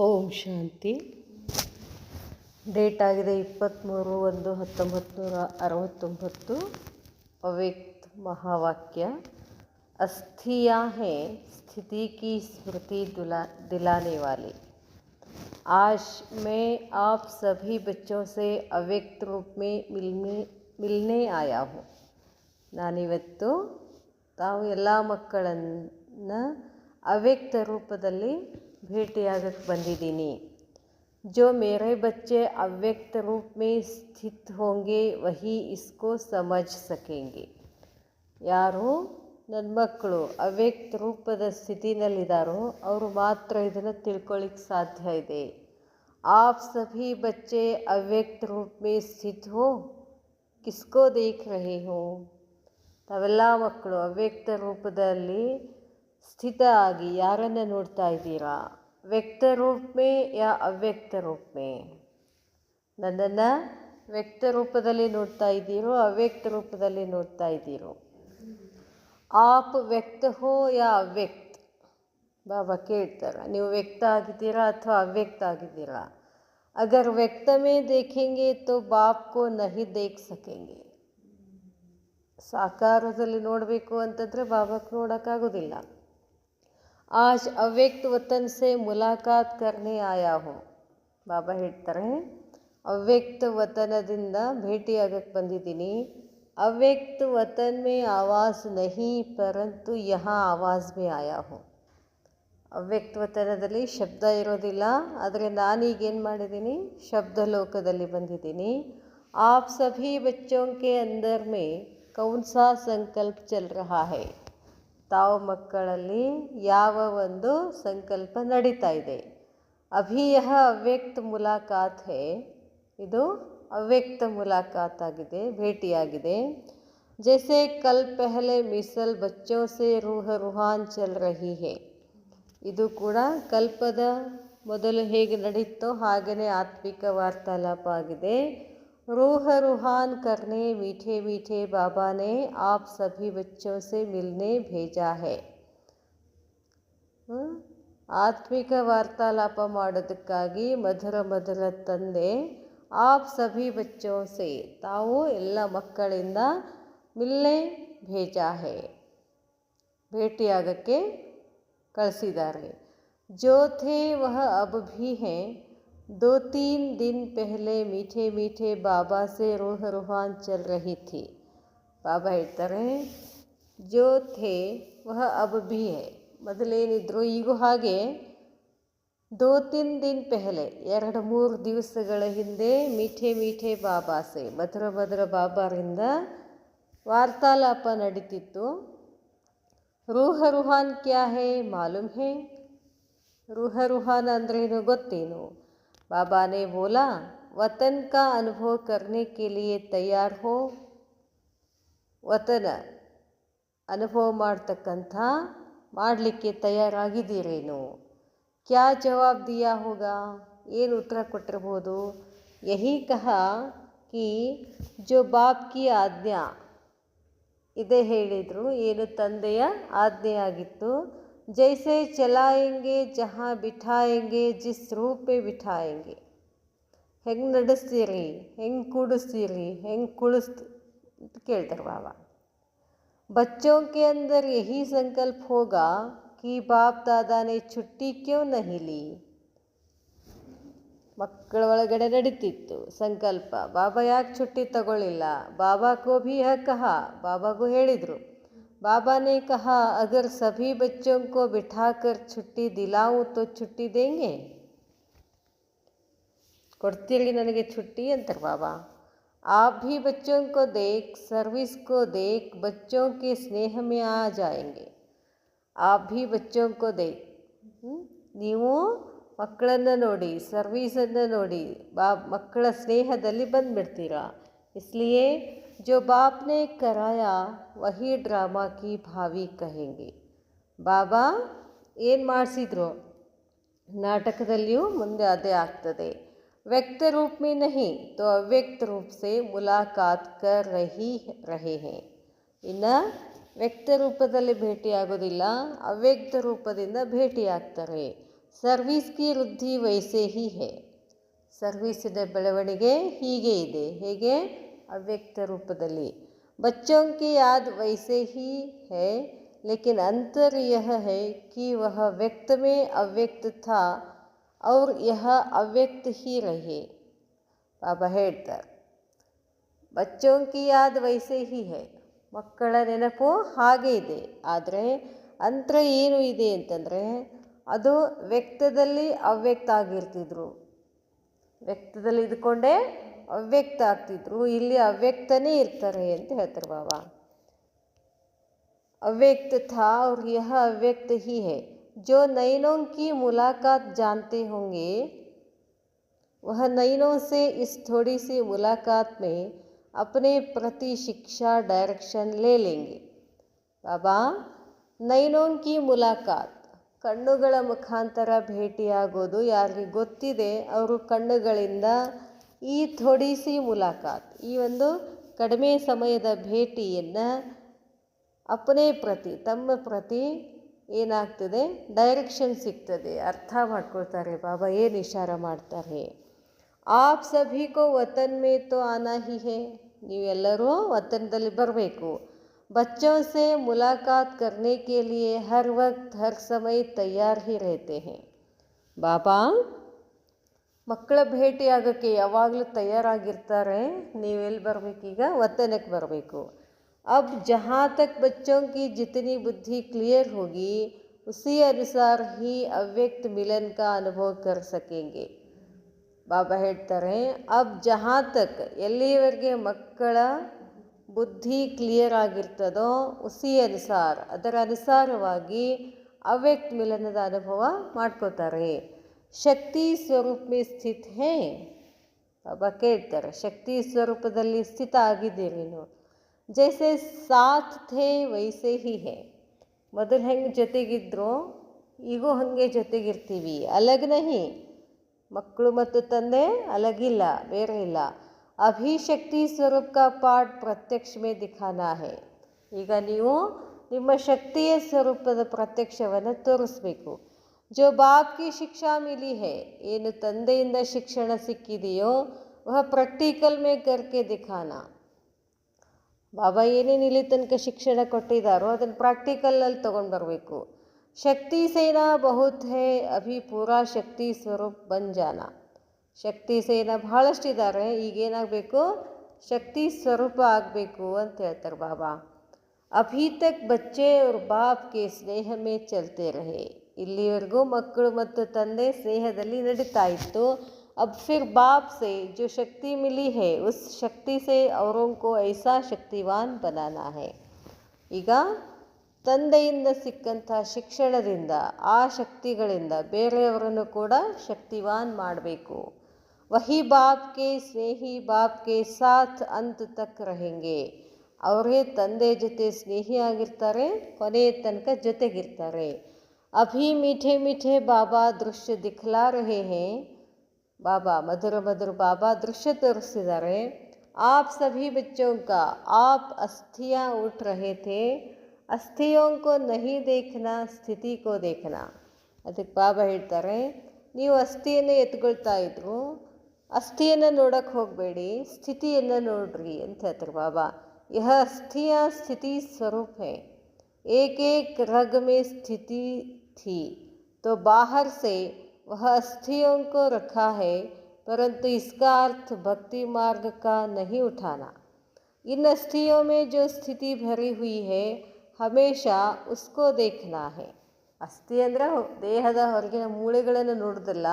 ಓಂ ಶಾಂತಿ. Date ಆಗಿದೆ 23/1/1969. ಅವ್ಯಕ್ತ ಮಹಾವಾಕ್ಯ. अस्थियाँ हैं स्थिति की स्मृति दिलाने वाली. आज मैं आप सभी बच्चों से अव्यक्त रूप में मिलने आया हूँ. ನಾನಿವತ್ತು ತಾವು ಎಲ್ಲ ಮಕ್ಕಳನ್ನು ಅವ್ಯಕ್ತ ರೂಪದಲ್ಲಿ ಭೇಟಿಯಾಗಕ್ಕೆ ಬಂದಿದ್ದೀನಿ. जो मेरे बच्चे अव्यक्त रूप में स्थित होंगे वही इसको समझ सकेंगे. ಯಾರು ನನ್ನ ಮಕ್ಕಳು ಅವ್ಯಕ್ತ ರೂಪದ ಸ್ಥಿತಿನಲ್ಲಿದ್ದಾರೋ ಅವರು ಮಾತ್ರ ಇದನ್ನು ತಿಳ್ಕೊಳ್ಳಿಕ್ಕೆ ಸಾಧ್ಯ ಇದೆ. आप सभी बच्चे अव्यक्त रूप में स्थित हो, किसको देख रहे हो? ತಾವೆಲ್ಲ ಮಕ್ಕಳು ಅವ್ಯಕ್ತ ರೂಪದಲ್ಲಿ ಸ್ಥಿತ ಆಗಿ ಯಾರನ್ನು ನೋಡ್ತಾ ಇದ್ದೀರಾ? ವ್ಯಕ್ತ ರೂಪ ಮೇ ಯಾ ಅವ್ಯಕ್ತ ರೂಪ ಮೇ? ನನ್ನನ್ನು ವ್ಯಕ್ತ ರೂಪದಲ್ಲಿ ನೋಡ್ತಾ ಇದ್ದೀರೋ ಅವ್ಯಕ್ತ ರೂಪದಲ್ಲಿ ನೋಡ್ತಾ ಇದ್ದೀರೋ? आप व्यक्त हो या अव्यक्त? ಬಾಬಾ ಕೇಳ್ತಾರೆ, ನೀವು ವ್ಯಕ್ತ ಆಗಿದ್ದೀರಾ ಅಥವಾ ಅವ್ಯಕ್ತ ಆಗಿದ್ದೀರಾ? अगर व्यक्त में देखेंगे तो बाप को नहीं देख सकेंगे. ಸಾಕಾರದಲ್ಲಿ ನೋಡಬೇಕು ಅಂತಂದರೆ ಬಾಬಾಕ್ಕೆ ನೋಡೋಕ್ಕಾಗೋದಿಲ್ಲ. आज अव्यक्त वतन से मुलाकात करने आया हूँ. ಬಾಬಾ ಹೇಳ್ತಾರೆ, ಅವ್ಯಕ್ತ ವತನದಿಂದ ಭೇಟಿಯಾಗಕ್ಕೆ ಬಂದಿದ್ದೀನಿ. ಅವ್ಯಕ್ತ वतन में आवाज़ नहीं परंतु यहाँ आवाज़ में आया हूँ. ಅವ್ಯಕ್ತ ವತನದಲ್ಲಿ ಶಬ್ದ ಇರೋದಿಲ್ಲ, ಆದರೆ ನಾನೀಗೇನು ಮಾಡಿದ್ದೀನಿ? ಶಬ್ದ ಲೋಕದಲ್ಲಿ ಬಂದಿದ್ದೀನಿ. आप सभी बच्चों के अंदर में कौन सा संकल्प चल रहा है? ತಾವು ಮಕ್ಕಳಲ್ಲಿ ಯಾವ ಒಂದು ಸಂಕಲ್ಪ ನಡೀತಾ ಇದೆ? ಅಭಿ ಯಹ ಅವ್ಯಕ್ತ ಮುಲಾಕಾತ್ ಹೇ. ಇದು ಅವ್ಯಕ್ತ ಮುಲಾಕಾತ್ ಆಗಿದೆ, ಭೇಟಿಯಾಗಿದೆ. ಜೈಸೆ ಕಲ್ ಪೆಹಲೆ ಮಿಸಲ್ ಬಚ್ಚೋ ಸೆ ರೂಹ ರೂಹಾನ್ ಚಲ್ ರಹಿ ಹೇ. ಇದು ಕೂಡ ಕಲ್ಪದ ಮೊದಲು ಹೇಗೆ ನಡೀತೋ ಹಾಗೆಯೇ ಆತ್ಮಿಕ ವಾರ್ತಾಲಾಪ ಆಗಿದೆ. रूह रूहान करने मीठे मीठे बाबा ने आप सभी बच्चों से मिलने भेजा है. ಆತ್ಮಿಕ ವಾರ್ತಾಲಾಪ ಮಾಡೋದಕ್ಕಾಗಿ ಮಧುರ ಮಧುರ ತಂದೆ ಆಪ್ ಸಭಿ ಬಚ್ಚೋ ಸೆ, ತಾವು ಎಲ್ಲ ಮಕ್ಕಳಿಂದ ಮಿಲ್ನೆ ಭೇಜಾ ಹೇ, ಭೇಟಿಯಾಗಕ್ಕೆ ಕಳಿಸಿದ್ದಾರೆ. ಜೋ ಥೇ ವಹ ಅಬ್ ಭಿ ಹೇ. 2-3 दिन पहले मीठे मीठे बाबा से रूह रूहान चल रही थी. ಬಾಬಾ ಹೇಳ್ತಾರೆ, ಜೋ ಥೇ ವಹ ಅಬ್ ಭಿ ಹೇ. ಮೊದಲೇನಿದ್ರು ಈಗೂ ಹಾಗೆ. 2-3 दिन ಪೆಹಲೆ, 2-3 ದಿವಸಗಳ ಹಿಂದೆ ಮೀಠೆ ಮೀಠೆ ಬಾಬಾ ಸೆ, ಮಧುರ ಮಧುರ ಬಾಬಾರಿಂದ ವಾರ್ತಾಲಾಪ ನಡೀತಿತ್ತು. ರೂಹ ರೂಹಾನ್ ಕ್ಯಾ ಹೇ ಮಾಲೂಮ್ ಹೇ? ರೂಹ ರೂಹಾನ್ ಅಂದ್ರೇನು ಗೊತ್ತೇನು? बाबा ने बोला, वतन का अनुभव करने के लिए तैयार हो. ವತನ ಅನುಭವ ಮಾಡ್ತಕ್ಕಂಥ ಮಾಡಲಿಕ್ಕೆ ತಯಾರಾಗಿದ್ದೀರೇನು? ಕ್ಯಾ ಜವಾಬ್ ದಿಯಾ ಹೋಗಾ? ಏನು ಉತ್ತರ ಕೊಟ್ಟಿರ್ಬೋದು? ಯಹಿ ಕಹಾ ಕಿ ಜೋ ಬಾಪ್ ಕಿ ಆಜ್ಞಾ, ಇದೇ ಹೇಳಿದರು. ಏನು ತಂದೆಯ ಆಜ್ಞೆ ಆಗಿತ್ತು. ಜೈಸೆ ಚಲಾಯೆಂಗೆ ಜहाँ ಬಿಠಾಯೆಂಗೆ ಜಿಸ್ ರೂಪ್ ಮೇ ಬಿಠಾಯೆಂಗೆ. ಹೆಂಗೆ ನಡೆಸ್ತೀರಿ, ಹೆಂಗೆ ಕೂಡಿಸ್ತೀರಿ, ಹೆಂಗೆ ಅಂತ ಕೇಳ್ತಾರೆ ಬಾಬಾ. बच्चों के अंदर यही संकल्प होगा कि बाप दादा ने छुट्टी क्यों नहीं ली. ಮಕ್ಕಳ ಒಳಗಡೆ ನಡೀತಿತ್ತು ಸಂಕಲ್ಪ, ಬಾಬಾ ಯಾಕೆ छुट्टी ತಗೊಳ್ಳಿಲ್ಲ? ಬಾಬಾ ಕೋ ಭಿ ಯಹ ಕಹಾ, ಬಾಬಾಗೂ ಹೇಳಿದರು. बाबा ने कहा, अगर सभी बच्चों को बिठाकर छुट्टी दिलाऊं तो छुट्टी देंगे? ಕೊಡ್ತೀರಿ ನನಗೆ छुट्टी ಅಂತಾರೆ ಬಾಬಾ. आप भी बच्चों को देख, सर्विस को देख, बच्चों के स्नेह में आ जाएंगे. आप भी बच्चों को देख. ನೀವು ಮಕ್ಕಳನ್ನು ನೋಡಿ, ಸರ್ವೀಸನ್ನು ನೋಡಿ, ಮಕ್ಕಳ ಸ್ನೇಹದಲ್ಲಿ ಬಂದುಬಿಡ್ತೀರಾ. इसलिए जो बाप ने कराया वही ड्रामा की भावी कहेंगे. ಬಾಬಾ ಏನು ಮಾಡಿಸಿದ್ರು ನಾಟಕದಲ್ಲಿಯೂ ಮುಂದೆ ಅದೇ ಆಗ್ತದೆ. व्यक्त रूप में नहीं तो अव्यक्त रूप से मुलाकात कर रहे हैं. ಇನ್ನು ವ್ಯಕ್ತ ರೂಪದಲ್ಲಿ ಭೇಟಿಯಾಗೋದಿಲ್ಲ, ಅವ್ಯಕ್ತ ರೂಪದಿಂದ ಭೇಟಿಯಾಗ್ತಾರೆ. ಸರ್ವಿಸ್ की ವೃದ್ಧಿ वैसे ही है. ಸರ್ವಿಸಿನ ಬೆಳವಣಿಗೆ ಹೀಗೆ ಇದೆ. ಹೇಗೆ? ಅವ್ಯಕ್ತ ರೂಪದಲ್ಲಿ. बच्चों की याद वैसे ही है, लेकिन अंतर यह है कि वह व्यक्त में अव्यक्त था और यह अव्यक्त ही रहे. ಬಾಬಾ ಹೇಳ್ತಾರೆ, ಬಚ್ಚೋಂ ಕಿ ಯಾದ್ ವೈಸೆ ಹಿ ಹೈ, ಮಕ್ಕಳ ನೆನಪು ಹಾಗೆ ಇದೆ. ಆದರೆ ಅಂತರ ಏನು ಇದೆ ಅಂತಂದರೆ, ಅದು ವ್ಯಕ್ತದಲ್ಲಿ ಅವ್ಯಕ್ತ ಆಗಿರ್ತಿದ್ರು, ವ್ಯಕ್ತದಲ್ಲಿ ಇದ್ಕೊಂಡೇ ಅವ್ಯಕ್ತ ಆಗ್ತಿದ್ರು. ಇಲ್ಲಿ ಅವ್ಯಕ್ತನೇ ಇರ್ತಾರೆ ಅಂತ ಹೇಳ್ತಾರೆ ಬಾಬಾ. ಅವ್ಯಕ್ತ ಥಾ और यह अव्यक्त ही है. जो नैनों की मुलाकात जानते होंगे वह नैनों से इस थोड़ी सी मुलाकात में अपने प्रति शिक्षा डायरेक्शन ले लेंगे. ಬಾಬಾ ನೈನೋಂ ಕಿ ಮುಲಾಕಾತ್, ಕಣ್ಣುಗಳ ಮುಖಾಂತರ ಭೇಟಿಯಾಗೋದು ಯಾರಿಗೆ ಗೊತ್ತಿದೆ ಅವರು ಕಣ್ಣುಗಳಿಂದ ಈ ಥೋಡಿಸಿ ಮುಲಾಕಾತ್, ಈ ಒಂದು ಕಡಿಮೆ ಸಮಯದ ಭೇಟಿಯನ್ನು ಅಪನೇ ಪ್ರತಿ, ತಮ್ಮ ಪ್ರತಿ ಏನಾಗ್ತದೆ ಡೈರೆಕ್ಷನ್ ಸಿಗ್ತದೆ, ಅರ್ಥ ಮಾಡ್ಕೊಳ್ತಾರೆ. ಬಾಬಾ ಏನು ಇಶಾರ ಮಾಡ್ತಾರೆ, ಆಪ್ ಸಭಿ ಕೋ ವತನ್ ಮೇ ತೋ ಆನಾ ಹಿ ಹೇ, ನೀವೆಲ್ಲರೂ ವತನದಲ್ಲಿ ಬರಬೇಕು. बच्चों से मुलाकात करने के लिए हर वक्त हर समय तैयार ही रहते हैं. ಬಾಬಾ ಮಕ್ಕಳ ಭೇಟಿಯಾಗೋಕ್ಕೆ ಯಾವಾಗಲೂ ತಯಾರಾಗಿರ್ತಾರೆ. ನೀವೆಲ್ಲಿ ಬರಬೇಕೀಗ? ವತನಕ್ಕೆ ಬರಬೇಕು. अब जहाँ तक बच्चों की जितनी बुद्धि क्लियर होगी उसी अनुसार ही अव्यक्त मिलन का अनुभव कर सकेंगे. ಬಾಬಾ ಹೇಳ್ತಾರೆ, अब जहाँ तक, ಎಲ್ಲಿವರೆಗೆ ಮಕ್ಕಳ ಬುದ್ಧಿ ಕ್ಲಿಯರ್ ಆಗಿರ್ತದೋ ಉಸಿ ಅನುಸಾರ, ಅದರ ಅನುಸಾರವಾಗಿ ಅವ್ಯಕ್ತ ಮಿಲನದ ಅನುಭವ ಮಾಡ್ಕೋತಾರೆ. ಶಕ್ತಿ ಸ್ವರೂಪ ಮೇ ಸ್ಥಿತ ಹೇ, ಬಾಬಾ ಕೇಳ್ತಾರೆ, ಶಕ್ತಿ ಸ್ವರೂಪದಲ್ಲಿ ಸ್ಥಿತ ಆಗಿದ್ದೀರಿ ನೀವು. ಜೈಸೆ ಸಾಥ್ ಥೇ ವೈಸೆ ಹಿ ಹೇ, ಮೊದಲು ಹೆಂಗೆ ಜೊತೆಗಿದ್ರು ಈಗೂ ಹಾಗೆ ಜೊತೆಗಿರ್ತೀವಿ. ಅಲಗ್ ನಹಿ, ಮಕ್ಕಳು ಮತ್ತು ತಂದೆ ಅಲಗಿಲ್ಲ, ಬೇರೆ ಇಲ್ಲ. ಅಭಿ ಶಕ್ತಿ ಸ್ವರೂಪ ಕಾ ಪಾಠ ಪ್ರತ್ಯಕ್ಷ ಮೇ ದಿಖಾನಾ ಹೇ, ಈಗ ನೀವು ನಿಮ್ಮ ಶಕ್ತಿಯ ಸ್ವರೂಪದ ಪ್ರತ್ಯಕ್ಷವನ್ನು ತೋರಿಸ್ಬೇಕು. ಜೋ ಬಾಪ್ ಕಿ ಶಿಕ್ಷಾ ಮಿಲಿ ಹೇ, ಏನು ತಂದೆಯಿಂದ ಶಿಕ್ಷಣ ಸಿಕ್ಕಿದೆಯೋ ವಹ ಪ್ರಾಕ್ಟಿಕಲ್ ಮೇ ಕರ್ಕೆ ದಿಖಾನಾ. ಬಾಬಾ ಏನೇನು ಇಲ್ಲಿ ತನಕ ಶಿಕ್ಷಣ ಕೊಟ್ಟಿದ್ದಾರೋ ಅದನ್ನು ಪ್ರಾಕ್ಟಿಕಲಲ್ಲಿ ತೊಗೊಂಡು ಬರಬೇಕು. ಶಕ್ತಿ ಸೇನಾ ಬಹುತ್ ಹೇ, ಅಭಿ ಪೂರಾ ಶಕ್ತಿ ಸ್ವರೂಪ ಬನ್ ಜಾನಾ. ಶಕ್ತಿ ಸೇನಾ ಬಹಳಷ್ಟಿದ್ದಾರೆ, ಈಗೇನಾಗಬೇಕು? ಶಕ್ತಿ ಸ್ವರೂಪ ಆಗಬೇಕು ಅಂತ ಹೇಳ್ತಾರೆ ಬಾಬಾ. ಅಭಿ ತಕ್ ಬಚ್ಚೆ ಅವ್ರ ಬಾಪ್ ಕೆ ಸ್ನೇಹ ಮೇ ಚಲ್ತೆ ರಹೆ, ಇಲ್ಲಿವರೆಗೂ ಮಕ್ಕಳು ಮತ್ತು ತಂದೆ ಸ್ನೇಹದಲ್ಲಿ ನಡೀತಾ ಇತ್ತು. अब फिर बाप से जो शक्ति मिली है उस शक्ति से औरों को ऐसा शक्तिवान बनाना है. ಈಗ ತಂದೆಯಿಂದ ಸಿಕ್ಕಂಥ ಶಿಕ್ಷಣದಿಂದ, ಆ ಶಕ್ತಿಗಳಿಂದ ಬೇರೆಯವರನ್ನು ಕೂಡ ಶಕ್ತಿವಾನ್ ಮಾಡಬೇಕು. ವಹಿ ಬಾಪ್ ಕೆ ಸ್ನೇಹಿ ಬಾಪ್ ಕೆ ಸಾಥ್ ಅಂತ್ ತಕ್ ರಹೆಂಗೆ, ಅವರೇ ತಂದೆ ಜೊತೆ ಸ್ನೇಹಿಯಾಗಿರ್ತಾರೆ, ಕೊನೆಯ ತನಕ ಜೊತೆಗಿರ್ತಾರೆ. ಅಭಿ ಮೀಠೆ ಮೀಠೆ ಬಾಬಾ ದೃಶ್ಯ ದಿಖಲಾ ರಹೆ ಹೇ, ಬಾಬಾ ಮಧುರ ಮಧುರ ಬಾಬಾ ದೃಶ್ಯ ತೋರಿಸ್ತಿದ್ದಾರೆ. ಆಪ್ ಸಭಿ ಬಚ್ಚೋಂ ಕಾ ಆಪ್ अस्थियाँ उठ रहे थे, अस्थियों को नहीं देखना ಸ್ಥಿತಿ ಕೋ ದೇಖನಾ. ಅದಕ್ಕೆ ಬಾಬಾ ಹೇಳ್ತಾರೆ, ನೀವು ಅಸ್ಥಿಯನ್ನು ಎತ್ಕೊಳ್ತಾ ಇದ್ರು, ಅಸ್ಥಿಯನ್ನು ನೋಡೋಕ್ಕೆ ಹೋಗಬೇಡಿ, ಸ್ಥಿತಿಯನ್ನು ನೋಡ್ರಿ ಅಂತ ಹೇಳ್ತಾರೆ ಬಾಬಾ. ಯಹ अस्थियाँ ಸ್ಥಿತಿ ಸ್ವರೂಪ है, एक एक रग में स्थिति थी तो बाहर से वह अस्थियों को रखा है, परंतु इसका अर्थ भक्ति मार्ग का नहीं उठाना. इन अस्थियों में जो स्थिति भरी हुई है हमेशा उसको देखना है. ಅಸ್ಥಿ ಅಂದರೆ ದೇಹದ ಹೊರಗಿನ ಮೂಳೆಗಳನ್ನು ನೋಡೋದಲ್ಲ,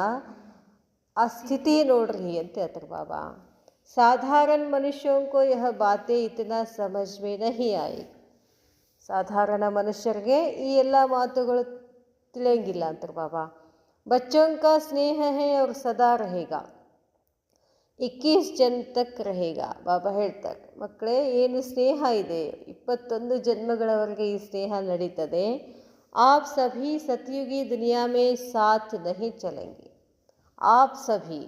ಆ ಸ್ಥಿತಿ ನೋಡ್ರಿ ಅಂತ ಹೇಳ್ತಾರೆ ಬಾಬಾ. ಸಾಧಾರಣ ಮನುಷ್ಯೋं को यह बातें इतना समझ में नहीं आई. ಸಾಧಾರಣ ಮನುಷ್ಯರಿಗೆ ಈ ಎಲ್ಲ ಮಾತುಗಳು ತಿಳಿಯಂಗಿಲ್ಲ ಅಂತಾರೆ ಬಾಬಾ. बच्चों का स्नेह है और सदा रहेगा, 21 ಜನ್ಮ ತಕ್ रहेगा. ಬಾಬಾ ಹೇಳ್ತಾರೆ, ಮಕ್ಕಳೇ ಏನು ಸ್ನೇಹ ಇದೆ, 21 ಜನ್ಮಗಳವರೆಗೆ ಈ ಸ್ನೇಹ ನಡೀತದೆ. आप सभी सतयुगी दुनिया में साथ नहीं चलेंगे. आप सभी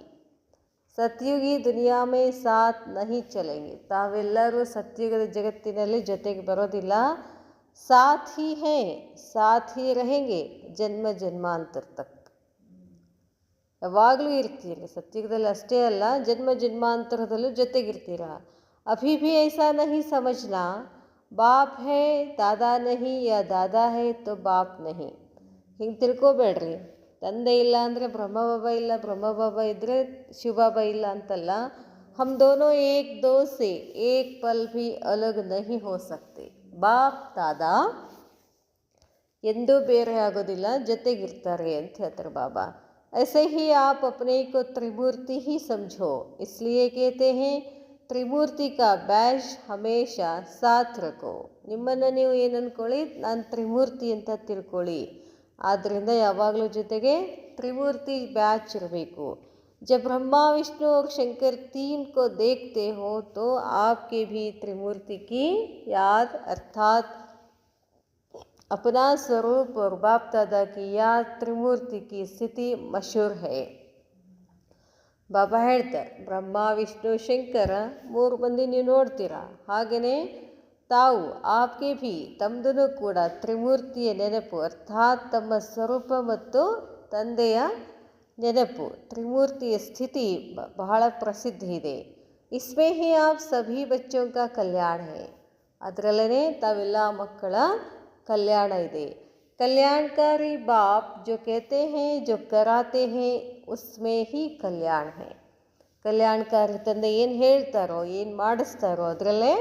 ಸತ್ಯುಗಿ ದುನಿಯಾ ಮೇ ಸಾಥ್ ನಹಿ ಚಲೆಂಗೆ, ತಾವೆಲ್ಲರೂ ಸತ್ಯುಗದ ಜಗತ್ತಿನಲ್ಲಿ ಜೊತೆಗೆ ಬರೋದಿಲ್ಲ. ಸಾಥ್ ಹಿ ಹೇ, ಸಾಥ್ ಹಿ रहेंगे ಜನ್ಮ ಜನ್ಮಾಂತರ ತಕ್. ಯಾವಾಗಲೂ ಇರ್ತೀರಿ. ಸತ್ಯುಗದಲ್ಲಿ ಅಷ್ಟೇ ಅಲ್ಲ, ಜನ್ಮ ಜನ್ಮಾಂತರದಲ್ಲೂ ಜೊತೆಗಿರ್ತೀರ. ಅಭಿ ಭಿ ಐಸಾ ನಹಿ ಸಮಜ್ನಾ, ಬಾಪ್ ಹೇ ದಾದಾ ನಹಿ ಯಾ ದಾದಾ ಹೇ ತೋ ಬಾಪ್ ನಹಿ. ಹಿಂಗೆ ತಿಳ್ಕೊಬೇಡ್ರಿ. ತಂದೆ ಇಲ್ಲ ಅಂದರೆ ಬ್ರಹ್ಮಬಾಬಾ ಇಲ್ಲ, ಬ್ರಹ್ಮಬಾಬಾ ಇದ್ದರೆ ಶಿವಬಾಬಾ ಇಲ್ಲ ಅಂತಲ್ಲ. हम दोनों एक दो से एक पल भी अलग नहीं हो सकते. ಬಾಪ್ ದಾದಾ ಎಂದೂ ಬೇರೆ ಆಗೋದಿಲ್ಲ, ಜೊತೆಗಿರ್ತಾರೆ ಅಂತ ಹೇಳ್ತಾರೆ ಬಾಬಾ. ऐसे ही आप अपने को त्रिमूर्ति ही समझो, इसलिए कहते हैं ತ್ರಿಮೂರ್ತಿ ಕಾ ಬ್ಯಾಶ್ ಹಮೇಶಾ ಸಾಥ್ ರಖೋ. ನಿಮ್ಮನ್ನು ನೀವು ಏನು ಅಂದ್ಕೊಳ್ಳಿ, ನಾನು ತ್ರಿಮೂರ್ತಿ ಅಂತ ತಿಳ್ಕೊಳ್ಳಿ. ಆದ್ದರಿಂದ ಯಾವಾಗಲೂ ಜೊತೆಗೆ ತ್ರಿಮೂರ್ತಿ ಬ್ಯಾಚ್ ಇರಬೇಕು. जब ब्रह्मा विष्णु और शंकर तीन को देखते हो तो आपके भी त्रिमूर्ति की याद अर्थात अपना स्वरूप और बाप दादा की याद त्रिमूर्ति की स्थिति मशहूर है. ಬಾಬಾ ಹೇಳ್ತಾರೆ, ಬ್ರಹ್ಮ ವಿಷ್ಣು ಶಂಕರ ಮೂರು ಮಂದಿ ನೀವು ನೋಡ್ತೀರಾ. ಹಾಗೆಯೇ ತಾವು ಆಪ್ಗೆ ಭಿ ತಮ್ಮದೂ ಕೂಡ ತ್ರಿಮೂರ್ತಿಯ ನೆನಪು ಅರ್ಥಾತ್ ತಮ್ಮ ಸ್ವರೂಪ ಮತ್ತು ತಂದೆಯ ನೆನಪು ತ್ರಿಮೂರ್ತಿಯ ಸ್ಥಿತಿ ಬಹಳ ಪ್ರಸಿದ್ಧ ಇದೆ. ಇಸ್ಮೇ ಹಿ ಆಪ್ ಸಭಿ ಬಚ್ಚೋಂ ಕಾ ಕಲ್ಯಾಣ ಹೈ. ಅದರಲ್ಲೇ ತಾವೆಲ್ಲ ಮಕ್ಕಳ ಕಲ್ಯಾಣ ಇದೆ. कल्याणकारी बाप जो कहते हैं जो कराते हैं उसमें ही कल्याण है. ಕಲ್ಯಾಣಕಾರಿ ತಂದೆ ಏನು ಹೇಳ್ತಾರೋ ಏನು ಮಾಡಿಸ್ತಾರೋ ಅದರಲ್ಲೇ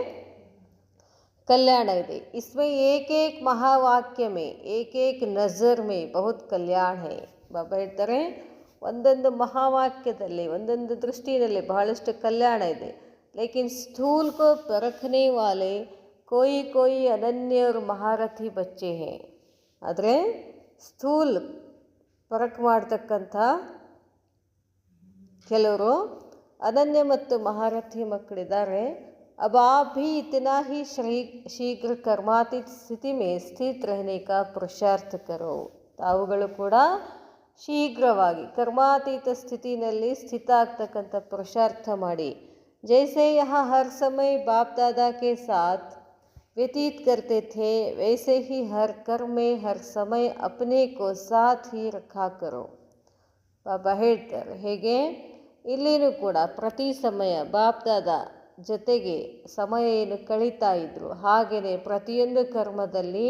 ಕಲ್ಯಾಣ ಇದೆ. इसमें एक एक महावाक्य में एक एक नज़र में बहुत कल्याण है. ಬಾಬಾ ಹೇಳ್ತಾರೆ, ಒಂದೊಂದು ಮಹಾವಾಕ್ಯದಲ್ಲಿ ಒಂದೊಂದು ದೃಷ್ಟಿಯಲ್ಲಿ ಬಹಳಷ್ಟು ಕಲ್ಯಾಣ ಇದೆ. लेकिन स्थूल को परखने वाले कोई कोई अनन्य और महारथी बच्चे हैं. ಆದರೆ ಸ್ಥೂಲ್ ಪರಕ್ ಮಾಡ್ತಕ್ಕಂಥ ಕೆಲವರು ಅನನ್ಯ ಮತ್ತು ಮಹಾರಥಿ ಮಕ್ಕಳಿದ್ದಾರೆ. अब आप भी इतना ही शीघ्र कर्मातीत स्थिति में स्थित रहने का पुरुषार्थ करो. ತಾವುಗಳು ಕೂಡ ಶೀಘ್ರವಾಗಿ ಕರ್ಮಾತೀತ ಸ್ಥಿತಿನಲ್ಲಿ ಸ್ಥಿತ ಆಗ್ತಕ್ಕಂಥ ಪುರುಷಾರ್ಥ ಮಾಡಿ. जैसे यहाँ हर समय बाप दादा के साथ व्यतीत करते थे वैसे ही हर कर्म में हर समय अपने को साथ ही रखा करो. ಬಾಬಾ ಹೇಳ್ತಾರೆ, ಹೇಗೆ ಇಲ್ಲಿನೂ ಕೂಡ ಪ್ರತಿ ಸಮಯ ಬಾಪ್ ದಾದಾ ಜೊತೆಗೆ ಸಮಯ ಏನು ಕಳೀತಾ ಇದ್ರು ಹಾಗೆಯೇ ಪ್ರತಿಯೊಂದು ಕರ್ಮದಲ್ಲಿ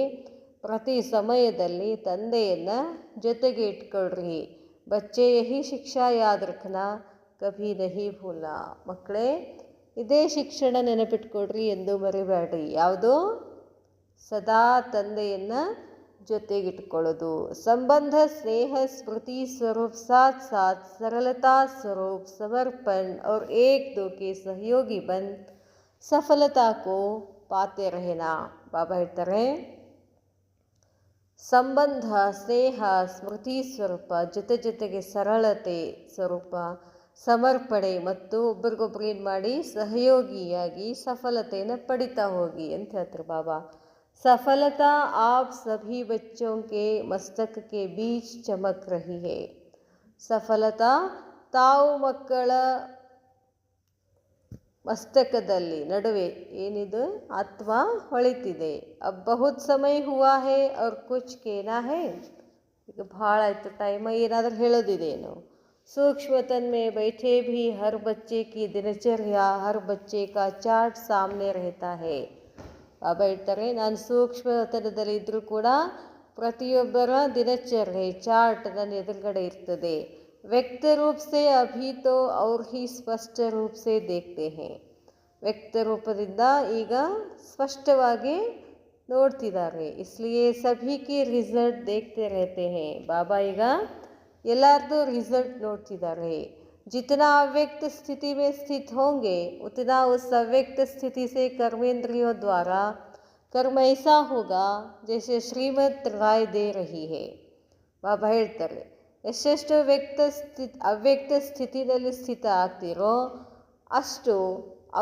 ಪ್ರತಿ ಸಮಯದಲ್ಲಿ ತಂದೆಯನ್ನು ಜೊತೆಗೆ ಇಟ್ಕೊಳ್ರಿ. ಬಚ್ಚೆ ಯಹಿ ಶಿಕ್ಷಾ ಯಾದ್ ರಖನಾ ಕಭಿ ನಹಿ ಭೂಲಾ. ಮಕ್ಕಳೇ, ಇದೇ ಶಿಕ್ಷಣ ನೆನಪಿಟ್ಕೊಡ್ರಿ, ಎಂದು ಮರಿಬೇಡ್ರಿ. ಯಾವುದು? ಸದಾ ತಂದೆಯನ್ನು ಜೊತೆಗಿಟ್ಕೊಳ್ಳೋದು. ಸಂಬಂಧ ಸ್ನೇಹ ಸ್ಮೃತಿ ಸ್ವರೂಪ साथ साथ सरलता स्वरूप समर्पण और एक दो के सहयोगी बन सफलता को पाते रहना. ಬಾಬಾ ಹೇಳ್ತಾರೆ, ಸಂಬಂಧ ಸ್ನೇಹ ಸ್ಮೃತಿ ಸ್ವರೂಪ ಜೊತೆಗೆ ಸರಳತೆ ಸ್ವರೂಪ ಸಮರ್ಪಣೆ ಮತ್ತು ಒಬ್ರಿಗೊಬ್ರು ಏನು ಮಾಡಿ ಸಹಯೋಗಿಯಾಗಿ ಸಫಲತೆಯನ್ನು ಪಡಿತಾ ಹೋಗಿ ಅಂತ ಹೇಳ್ತಾರೆ ಬಾಬಾ. सफलता आप सभी बच्चों के मस्तक के बीच चमक रही है. ಸಫಲತಾ ತಾವು ಮಕ್ಕಳ ಮಸ್ತಕದಲ್ಲಿ ನಡುವೆ ಏನಿದು ಆತ್ಮ ಹೊಳಿತಿದೆ. अब बहुत समय हुआ है और कुछ कहना है. ಈಗ ಭಾಳ ಆಯಿತು ಟೈಮ್, ಏನಾದರೂ ಹೇಳೋದಿದೇನು? सूक्ष्म तन में बैठे भी हर बच्चे की दिनचर्या हर बच्चे का चार्ट सामने रहता है. ಬಾಬಾ ಹೇಳ್ತಾರೆ, ನಾನು ಸೂಕ್ಷ್ಮತನದಲ್ಲಿ ಇದ್ದರೂ ಕೂಡ ಪ್ರತಿಯೊಬ್ಬರ ದಿನಚರ್ಯೆ ಚಾರ್ಟ್ ನನ್ನ ಎದುರುಗಡೆ ಇರ್ತದೆ. ವ್ಯಕ್ತ ರೂಪ ಸೇ ಅಭಿ ತೋ ಔರ್ ಹಿ ಸ್ಪಷ್ಟ ರೂಪ ಸೇ ದೇಖ್ತೆ ಹೇ. ವ್ಯಕ್ತ ರೂಪದಿಂದ ಈಗ ಸ್ಪಷ್ಟವಾಗಿ ನೋಡ್ತಿದ್ದಾರೆ. ಇಸ್ಲಿಯೇ ಸಭಿ ಕಿ ರಿಸಲ್ಟ್ ದೇಖ್ತೆ रहते हैं. ಬಾಬಾ ಈಗ ಎಲ್ಲರದ್ದು ರಿಸಲ್ಟ್ ನೋಡ್ತಿದ್ದಾರೆ. जितना अव्यक्त स्थिति में स्थित होंगे उतना उस अव्यक्त स्थिति से कर्मेंद्रियों द्वारा कर्म ऐसा होगा जैसे श्रीमत राय दे रही है. ಬಾಬಾ ಹೇಳ್ತಾರೆ, ಎಷ್ಟೆಷ್ಟು ಅವ್ಯಕ್ತ ಸ್ಥಿತಿನಲ್ಲಿ ಸ್ಥಿತ ಆಗ್ತಿರೋ ಅಷ್ಟು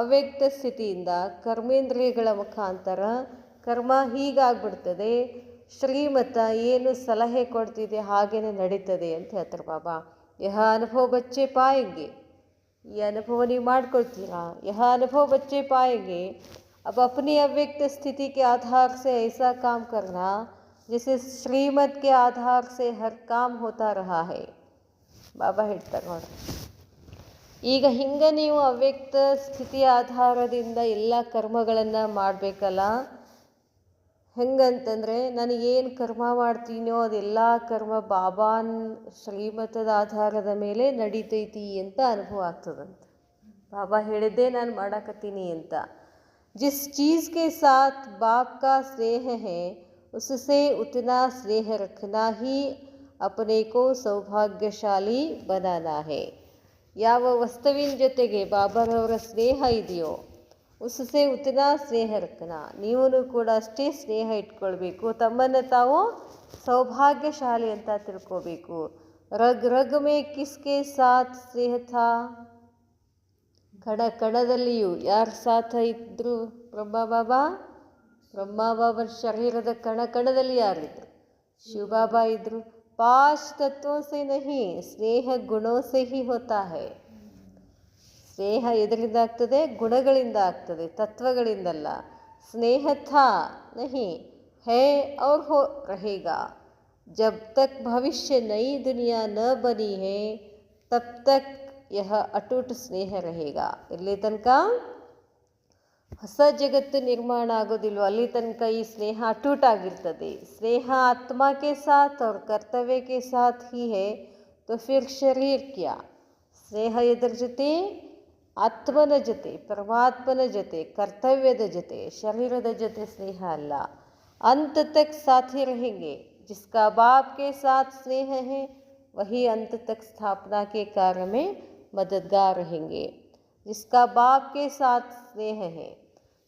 ಅವ್ಯಕ್ತ ಸ್ಥಿತಿಯಿಂದ ಕರ್ಮೇಂದ್ರಿಯಗಳ ಮುಖಾಂತರ ಕರ್ಮ ಹೀಗಾಗ್ಬಿಡ್ತದೆ, ಶ್ರೀಮತ ಏನು ಸಲಹೆ ಕೊಡ್ತಿದೆ ಹಾಗೇನೆ ನಡೀತದೆ ಅಂತ ಹೇಳ್ತಾರೆ ಬಾಬಾ. यह अनुभव बच्चे पाएंगे. ये अनुभव नहीं ಮಾಡ್ಕೊಳ್ತೀರಾ. यह अनुभव बच्चे पाएंगे. अब अपनी अव्यक्त स्थिति के आधार से ऐसा काम करना जैसे श्रीमत के आधार से हर काम होता रहा है. ಬಾಬಾ ಹೇಳ್ತಾರೆ ನೋಡಿ. ಈಗ ಹಿಂಗೆ ನೀವು ಅವ್ಯಕ್ತ ಸ್ಥಿತಿಯ ಆಧಾರದಿಂದ ಎಲ್ಲ ಕರ್ಮಗಳನ್ನು ಮಾಡಬೇಕಲ್ಲ. ಹೆಂಗಂತಂದರೆ ನನಗೇನು ಕರ್ಮ ಮಾಡ್ತೀನೋ ಅದೆಲ್ಲ ಕರ್ಮ ಬಾಬಾನ್ ಶ್ರೀಮತದ ಆಧಾರದ ಮೇಲೆ ನಡೀತೈತಿ ಅಂತ ಅನುಭವ ಆಗ್ತದಂತೆ. ಬಾಬಾ ಹೇಳಿದ್ದೇ ನಾನು ಮಾಡಾಕತ್ತೀನಿ ಅಂತ. जिस चीज़ के साथ बाप का स्नेह है उससे उतना स्नेह रखना ही अपने को सौभाग्यशाली बनाना है. ಯಾವ ವಸ್ತುವಿನ ಜೊತೆಗೆ ಬಾಬಾರವರ ಸ್ನೇಹ ಇದೆಯೋ ಉಸಸೆ ಉತ್ತನಾ ಸ್ನೇಹ ರಕ್ಕನ, ನೀವು ಕೂಡ ಅಷ್ಟೇ ಸ್ನೇಹ ಇಟ್ಕೊಳ್ಬೇಕು. ತಮ್ಮನ್ನು ತಾವು ಸೌಭಾಗ್ಯಶಾಲಿ ಅಂತ ತಿಳ್ಕೋಬೇಕು. ರಗ್ ರಗ್ ಮೇ ಕಿಸ್ಕೆ ಸಾಥ್ ಸ್ನೇಹ ಥಾ, ಕಣದಲ್ಲಿಯೂ ಯಾರ ಸಾಥ ಇದ್ದರು? ಬ್ರಹ್ಮ ಬಾಬಾ ಶರೀರದ ಕಣದಲ್ಲಿ ಯಾರಿದ್ರು? ಶಿವಬಾಬಾ ಇದ್ರು. ಪಾಂಚ್ ತತ್ವೋं से नहीं ಸ್ನೇಹ ಗುಣೋं से ही होता है. ಸ್ನೇಹ ಎದರಿಂದ ಆಗ್ತದೆ? ಗುಣಗಳಿಂದ ಆಗ್ತದೆ, ತತ್ವಗಳಿಂದಲ್ಲ. ಸ್ನೇಹ ಥಾ नहीं है और हो रहेगा. जब तक भविष्य नई दुनिया न बनी है तब तक यह अटूट ಸ್ನೇಹ रहेगा. ಇಲ್ಲಿ ತನಕ ಹೊಸ ಜಗತ್ತು ನಿರ್ಮಾಣ ಆಗೋದಿಲ್ವೋ ಅಲ್ಲಿ ತನಕ ಈ ಸ್ನೇಹ ಅಟೂಟಾಗಿರ್ತದೆ. ಸ್ನೇಹ ಆತ್ಮ ಕೆ ಸಾಥ್ और ಕರ್ತವ್ಯ ಕೆ ಸಾಥ್ ही है तो फिर शरीर क्या. ಸ್ನೇಹ ಎದರ ಜೊತೆ? ಆತ್ಮನ ಜೊತೆ, ಪರಮಾತ್ಮನ ಜೊತೆ, ಕರ್ತವ್ಯದ ಜೊತೆ, ಶರೀರದ ಜೊತೆ ಸ್ನೇಹ ಅಲ್ಲ. अंत तक साथी रहेंगे. जिसका बाप के साथ स्नेह है वही अंत तक स्थापना के कार्य में मददगार रहेंगे. जिसका बाप के साथ स्नेह है,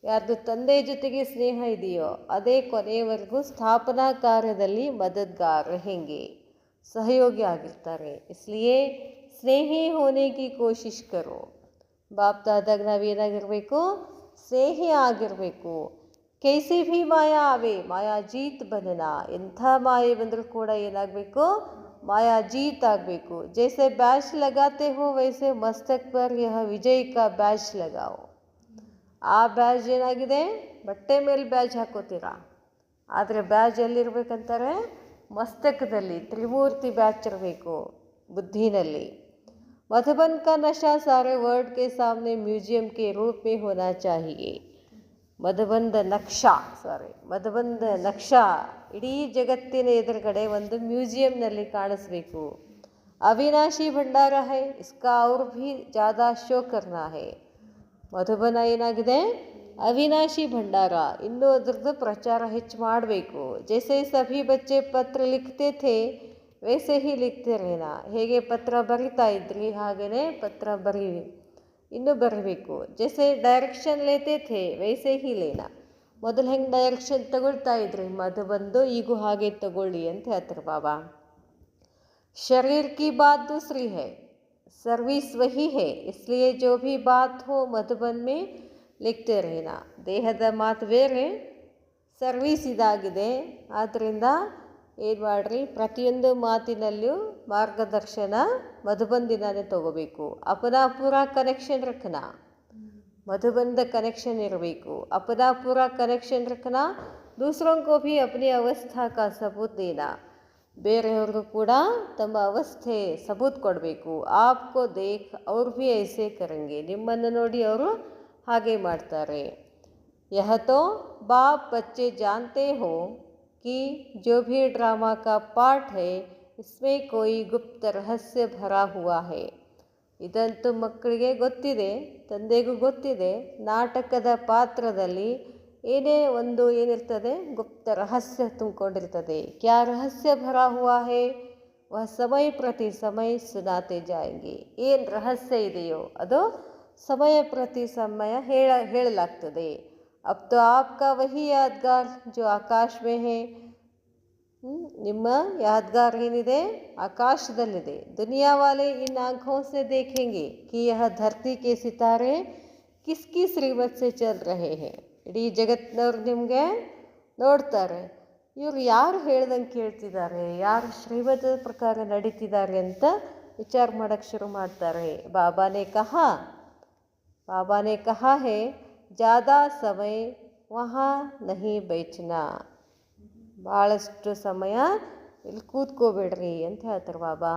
ಯಾರ್ದು ತಂದೆ ಜೊತೆಗೆ ಸ್ನೇಹ ಇದೆಯೋ ಅದೇ ಕೊನೆಯವರೆಗೂ ಸ್ಥಾಪನಾ ಕಾರ್ಯದಲ್ಲಿ ಮದದ್ಗಾರ್ रहेंगे, ಸಹಯೋಗಿ ಆಗಿರ್ತಾರೆ. इसलिए ಸ್ನೇಹಿ ಹೋನೆ ಕಿ ಕೋಶಿಶ್ ಕರೋ. ಬಾಪ್ ದಾದಾಗ ನಾವೇನಾಗಿರಬೇಕು? ಸ್ನೇಹಿ ಆಗಿರಬೇಕು. ಕೈಸಿ ಭೀ ಮಾಯಾ ಆವೆ ಮಾಯಾ ಜೀತ್ ಬದನಾ. ಎಂಥ ಮಾಯೆ ಬಂದರೂ ಕೂಡ ಏನಾಗಬೇಕು? ಮಾಯಾ ಜೀತ್ ಆಗಬೇಕು. ಜೈಸೆ ಬ್ಯಾಚ್ ಲಗಾತೆ ಹೋ ವೈಸೆ ಮಸ್ತಕ್ ಪರ್ ಯಹ ವಿಜಯ್ ಕಾ ಬ್ಯಾಚ್ ಲಗಾओ. ಆ ಬ್ಯಾಜ್ ಏನಾಗಿದೆ? ಬಟ್ಟೆ ಮೇಲೆ ಬ್ಯಾಜ್ ಹಾಕೋತೀರಾ, ಆದರೆ ಬ್ಯಾಜ್ ಎಲ್ಲಿರ್ಬೇಕಂತಾರೆ? ಮಸ್ತಕದಲ್ಲಿ ತ್ರಿಮೂರ್ತಿ ಬ್ಯಾಚ್ ಇರಬೇಕು, ಬುದ್ಧಿನಲ್ಲಿ. मधुबन का नशा सारे वर्ल्ड के सामने म्यूजियम के रूप में होना चाहिए. ಮಧುಬಂದ ನಕ್ಷಾ ಇಡೀ ಜಗತ್ತಿನ ಎದುರುಗಡೆ ಒಂದು ಮ್ಯೂಸಿಯಂನಲ್ಲಿ ಕಾಣಿಸ್ಬೇಕು. ಅವಿನಾಶಿ ಭಂಡಾರ ಹೈ, ಇಸ್ಕಾ ಔರ್ ಭಿ ಜ್ಯಾದಾ ಶೋ ಕರ್ನಾ ಹೈ. ಮಧುಬನ ಏನಾಗಿದೆ? ಅವಿನಾಶಿ ಭಂಡಾರ, ಇನ್ನೂ ಅದ್ರದ್ದು ಪ್ರಚಾರ ಹೆಚ್ಚು ಮಾಡಬೇಕು. ಜೈಸೆ ಸಭಿ ಬಚ್ಚೆ ಪತ್ರ ಲಿಖ್ತೆ ಥೇ ವೈಸೆ ಹಿ ಲಿಖ್ತೆ ರೇನಾ. ಹೇಗೆ ಪತ್ರ ಬರಿತಾ ಇದ್ರಿ ಹಾಗೆಯೇ ಪತ್ರ ಇನ್ನೂ ಬರೀಬೇಕು. ಜೈಸೆ ಡೈರೆಕ್ಷನ್ ಲೇತೆ ಥೇ ವೈಸೆ ಹಿ ಲೇನಾ. ಮೊದಲು ಹೆಂಗೆ ಡೈರೆಕ್ಷನ್ ತಗೊಳ್ತಾ ಇದ್ರಿ ಮಧು ಬಂದು ಈಗೂ ಹಾಗೆ ತಗೊಳ್ಳಿ ಅಂತ ಹೇಳ್ತಾರೆ ಬಾಬಾ. ಶರೀರ್ ಕಿ ಬಾತ್ ದೂಸರಿ ಹೈ, ಸರ್ವಿಸ್ ವಹಿ ಹೈ. ಇಸ್ಲಿಯೇ ಜೋ ಭಿ ಬಾತ್ ಹೋ ಮಧುಬನ್ ಮೇ ಲಿಖ್ತೆ ರೇನಾ. ದೇಹದ ಮಾತು ಬೇರೆ, ಸರ್ವೀಸ್ ಇದಾಗಿದೆ. ಆದ್ದರಿಂದ ಏನು ಮಾಡ್ರಿ, ಪ್ರತಿಯೊಂದು ಮಾತಿನಲ್ಲಿಯೂ ಮಾರ್ಗದರ್ಶನ ಮಧುಬಂದಿನೇ ತಗೋಬೇಕು. ಅಪನಾ ಪೂರಾ ಕನೆಕ್ಷನ್ ರಖನಾ, ಮಧುಬಂದ ಕನೆಕ್ಷನ್ ಇರಬೇಕು. ಅಪನಾ ಪೂರಾ ಕನೆಕ್ಷನ್ ರಖನಾ, ದೂಸರೋं को भी अपनी अवस्था का सबूत देना. ಬೇರೆಯವ್ರಿಗೂ ಕೂಡ ತಮ್ಮ ಅವಸ್ಥೆ ಸಬೂತ್ ಕೊಡಬೇಕು. ಆಪ್ಕೋ ದೇಖ್ ಅವ್ರು ಭಿ ಐಸೆ ಕರೆಂಗೆ, ನಿಮ್ಮನ್ನು ನೋಡಿ ಅವರು ಹಾಗೆ ಮಾಡ್ತಾರೆ. ಯಹ ತೋ ಬಾಪ್ ಬಚ್ಚೆ ಜಾನ್ತೆ ಹೋ कि जो भी ड्रामा का पार्ट है इसमें कोई गुप्त रहस्य भरा हुआ है. ಇದಂತೂ ಮಕ್ಕಳಿಗೆ ಗೊತ್ತಿದೆ, ತಂದೆಗೂ ಗೊತ್ತಿದೆ. ನಾಟಕದ ಪಾತ್ರದಲ್ಲಿ ಏನಿರ್ತದೆ? ಗುಪ್ತ ರಹಸ್ಯ ತುಂಬಿಕೊಂಡಿರ್ತದೆ. ಕ್ಯಾ ರಹಸ್ಯ ಭರಾ ಹುವಾ ಹೇ ವಹ ಸಮಯ ಪ್ರತಿ ಸಮಯ ಸುನಾತೆ ಜಾಯಂಗೆ. ಏನು ರಹಸ್ಯ ಇದೆಯೋ ಅದು ಸಮಯ ಪ್ರತಿ ಸಮಯ ಹೇಳಲಾಗ್ತದೆ. अब तो आपका वही यादगार जो आकाश में है. ನಿಮ್ಮ ಯಾದಗಾರ್ ಏನಿದೆ? ಆಕಾಶದಲ್ಲಿದೆ. ದುನಿಯಾ ವಾಲೆ ಇನ್ ಆಂಖೋं से देखेंगे कि यह धरती के सितारे किसकी श्रीमत से चल रहे हैं. ಇಡೀ ಜಗತ್ತಿನವ್ರು ನಿಮಗೆ ನೋಡ್ತಾರೆ, ಇವ್ರು ಯಾರು ಹೇಳ್ದಂಗೆ ಕೇಳ್ತಿದ್ದಾರೆ, ಯಾರು ಶ್ರೀಮತದ ಪ್ರಕಾರ ನಡೀತಿದ್ದಾರೆ ಅಂತ ವಿಚಾರ ಮಾಡೋಕ್ಕೆ ಶುರು ಮಾಡ್ತಾರೆ. ಬಾಬಾನೇ ಕಹಾ ಹೇ ज़्यादा समय वहाँ नहीं बैठना. ಭಾಳಷ್ಟು ಸಮಯ ಇಲ್ಲಿ ಕೂತ್ಕೋಬೇಡ್ರಿ ಅಂತ ಹೇಳ್ತಾರೆ ಬಾಬಾ.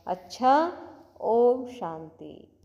अच्छा। ओम शांति।